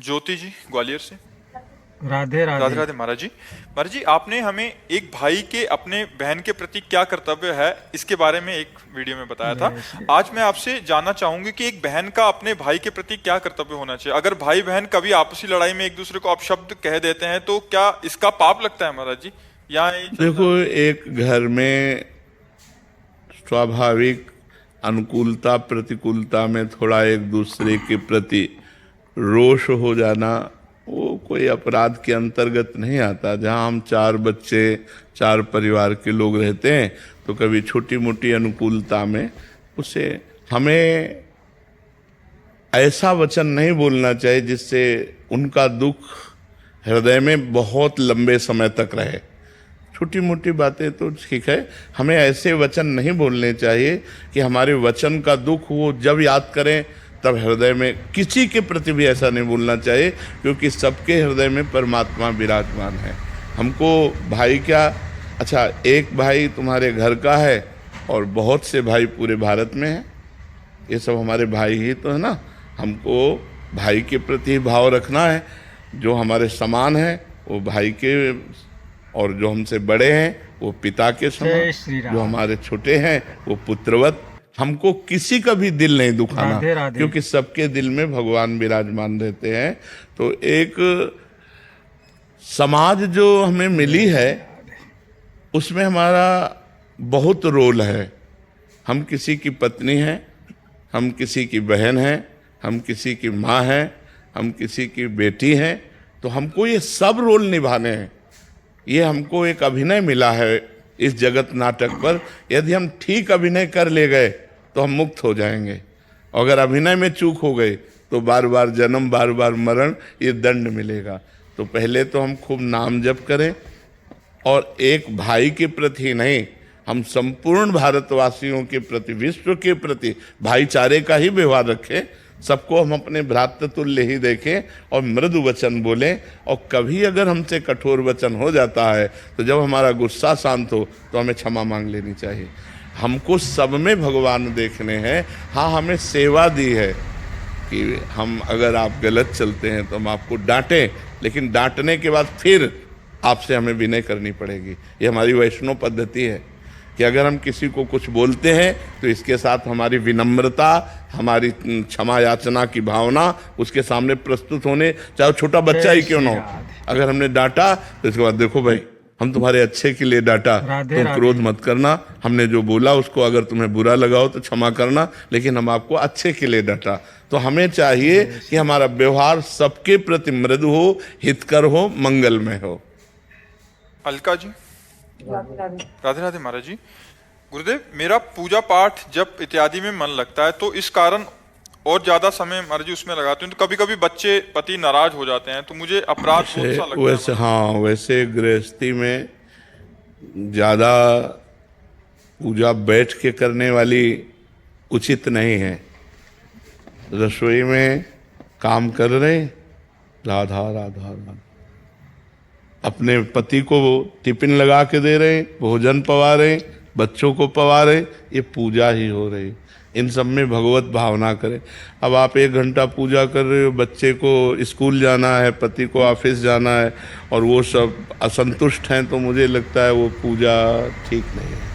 ज्योति जी ग्वालियर से। राधे राधे राधे। राधे महाराज जी। महाराज जी, आपने हमें एक भाई के अपने बहन के प्रति क्या कर्तव्य है इसके बारे में एक वीडियो में बताया था। जय श्री आज मैं आपसे जानना चाहूंगी कि एक बहन का अपने भाई के प्रति क्या कर्तव्य होना चाहिए। अगर भाई बहन कभी आपसी लड़ाई में एक दूसरे को अपशब्द कह देते हैं तो क्या इसका पाप लगता है महाराज जी, या यही चलता देखो, है? एक घर में स्वाभाविक अनुकूलता प्रतिकूलता में थोड़ा एक दूसरे के प्रति रोष हो जाना वो कोई अपराध के अंतर्गत नहीं आता। जहाँ हम चार बच्चे, चार परिवार के लोग रहते हैं तो कभी छोटी मोटी अनुकूलता में उसे हमें ऐसा वचन नहीं बोलना चाहिए जिससे उनका दुख हृदय में बहुत लंबे समय तक रहे। छोटी मोटी बातें तो ठीक है, हमें ऐसे वचन नहीं बोलने चाहिए कि हमारे वचन का दुख वो जब याद करें तब हृदय में किसी के प्रति भी ऐसा नहीं बोलना चाहिए, क्योंकि सबके हृदय में परमात्मा विराजमान है। हमको भाई क्या, अच्छा एक भाई तुम्हारे घर का है और बहुत से भाई पूरे भारत में हैं, ये सब हमारे भाई ही तो है ना। हमको भाई के प्रति भाव रखना है। जो हमारे समान है वो भाई के, और जो हमसे बड़े हैं वो पिता के जय समान, श्री राम। जो हमारे छोटे हैं वो पुत्रवत। हमको किसी का भी दिल नहीं दुखाना, राधे राधे। क्योंकि सबके दिल में भगवान विराजमान रहते हैं। तो एक समाज जो हमें मिली है उसमें हमारा बहुत रोल है। हम किसी की पत्नी हैं, हम किसी की बहन हैं, हम किसी की माँ हैं, हम किसी की बेटी हैं, तो हमको ये सब रोल निभाने हैं। ये हमको एक अभिनय मिला है इस जगत नाटक पर। यदि हम ठीक अभिनय कर ले गए तो हम मुक्त हो जाएंगे, अगर अभिनय में चूक हो गए तो बार बार जन्म, बार बार मरण, ये दंड मिलेगा। तो पहले तो हम खूब नाम जप करें, और एक भाई के प्रति ही नहीं, हम संपूर्ण भारतवासियों के प्रति, विश्व के प्रति भाईचारे का ही व्यवहार रखें। सबको हम अपने भ्रातृतुल्य ही देखें और मृदु वचन बोलें। और कभी अगर हमसे कठोर वचन हो जाता है तो जब हमारा गुस्सा शांत हो तो हमें क्षमा मांग लेनी चाहिए। हमको सब में भगवान देखने हैं। हाँ, हमें सेवा दी है कि हम अगर आप गलत चलते हैं तो हम आपको डांटें, लेकिन डांटने के बाद फिर आपसे हमें विनय करनी पड़ेगी। ये हमारी वैष्णव पद्धति है कि अगर हम किसी को कुछ बोलते हैं तो इसके साथ हमारी विनम्रता, हमारी क्षमा याचना की भावना उसके सामने प्रस्तुत होने, चाहे छोटा बच्चा ही क्यों ना हो। अगर हमने डांटा तो इसके बाद देखो भाई, हम तुम्हारे अच्छे के लिए डांटा, राधे तुम राधे। क्रोध मत करना। हमने जो बोला उसको अगर तुम्हें बुरा लगा हो तो क्षमा करना, लेकिन हम आपको अच्छे के लिए डांटा। तो हमें चाहिए कि हमारा व्यवहार सबके प्रति मृदु हो, हितकर हो, मंगलमय हो। अलका जी। राधे राधे महाराज जी। गुरुदेव, मेरा पूजा पाठ जप इत्यादि में मन लगता है तो इस कारण और ज्यादा समय महाराज जी उसमें लगाते हैं, तो कभी कभी बच्चे पति नाराज हो जाते हैं तो मुझे अपराध बहुत सा लगता वैसे है। हाँ, वैसे गृहस्थी में ज़्यादा पूजा बैठ के करने वाली उचित नहीं है। रसोई में काम कर रहे, राधा राधा राधा, अपने पति को टिफिन लगा के दे रहे, भोजन पवा रहे, बच्चों को पवा रहे, ये पूजा ही हो रही। इन सब में भगवत भावना करें। अब आप 1 घंटा पूजा कर रहे हो, बच्चे को स्कूल जाना है, पति को ऑफिस जाना है, और वो सब असंतुष्ट हैं, तो मुझे लगता है वो पूजा ठीक नहीं है।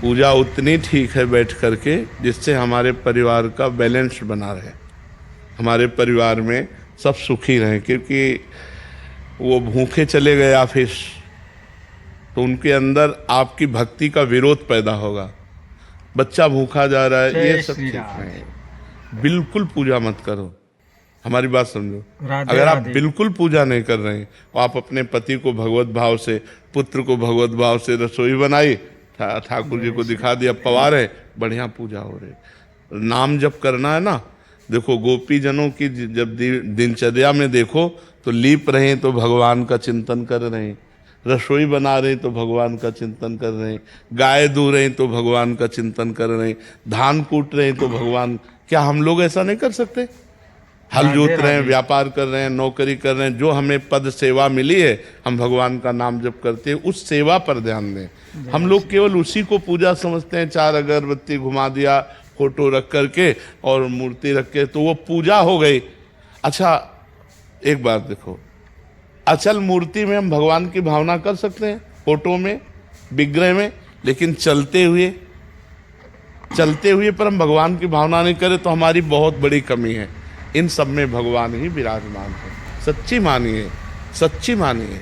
पूजा उतनी ठीक है बैठ करके जिससे हमारे परिवार का बैलेंस बना रहे, हमारे परिवार में सब सुखी रहें। क्योंकि वो भूखे चले गए ऑफिस तो उनके अंदर आपकी भक्ति का विरोध पैदा होगा। बच्चा भूखा जा रहा है, जय ये सब श्री ठीक राम। नहीं है। बिल्कुल पूजा मत करो, हमारी बात समझो। राधे अगर आप राधे। बिल्कुल पूजा नहीं कर रहे हैं, तो आप अपने पति को भगवत भाव से, पुत्र को भगवत भाव से रसोई बनाई, ठाकुर जी को दिखा दिया, पवा रहे, बढ़िया पूजा हो रही। नाम जप करना है ना। देखो, गोपी जनों की जब दिनचर्या में देखो तो लीप रहे हैं तो भगवान का चिंतन कर रहे हैं, रसोई बना रहे हैं तो भगवान का चिंतन कर रहे हैं, गाय दूह रहे हैं तो भगवान का चिंतन कर रहे हैं, धान कूट रहे हैं तो भगवान। क्या हम लोग ऐसा नहीं कर सकते? हल राधे जोत रहे हैं, राधे। व्यापार कर रहे हैं, नौकरी कर रहे हैं, जो हमें पद सेवा मिली है, हम भगवान का नाम जप करते हैं, उस सेवा पर ध्यान दें। हम लोग केवल उसी को पूजा समझते हैं। 4 अगरबत्ती घुमा दिया, फोटो रख करके और मूर्ति रख के, तो वो पूजा हो गई। अच्छा, एक बात देखो, अचल मूर्ति में हम भगवान की भावना कर सकते हैं, फोटो में, विग्रह में, लेकिन चलते हुए पर हम भगवान की भावना नहीं करें तो हमारी बहुत बड़ी कमी है। इन सब में भगवान ही विराजमान है। सच्ची मानिए।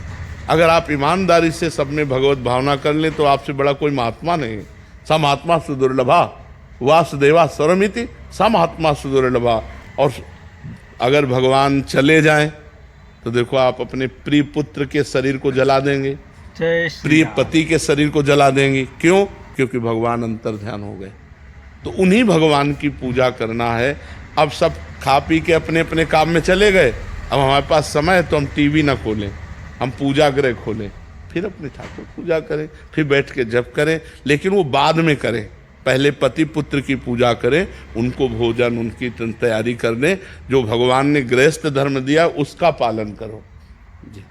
अगर आप ईमानदारी से सब में भगवत भावना कर लें तो आपसे बड़ा कोई महात्मा नहीं है। स महात्मा सुदुर्लभा वासुदेवा सर्वमिति, स महात्मा सुदुर्लभा। और अगर भगवान चले जाएं तो देखो, आप अपने प्रिय पुत्र के शरीर को जला देंगे, प्रिय पति के शरीर को जला देंगे। क्यों? क्योंकि भगवान अंतर्ध्यान हो गए। तो उन्हीं भगवान की पूजा करना है। अब सब खा पी के अपने अपने काम में चले गए, अब हमारे पास समय है तो हम टीवी ना खोलें, हम पूजा गृह खोलें, फिर अपने ठाकुर पूजा करें, फिर बैठ के जप करें, लेकिन वो बाद में करें। पहले पति पुत्र की पूजा करें, उनको भोजन, उनकी तैयारी कर दें। जो भगवान ने गृहस्थ धर्म दिया उसका पालन करो जी।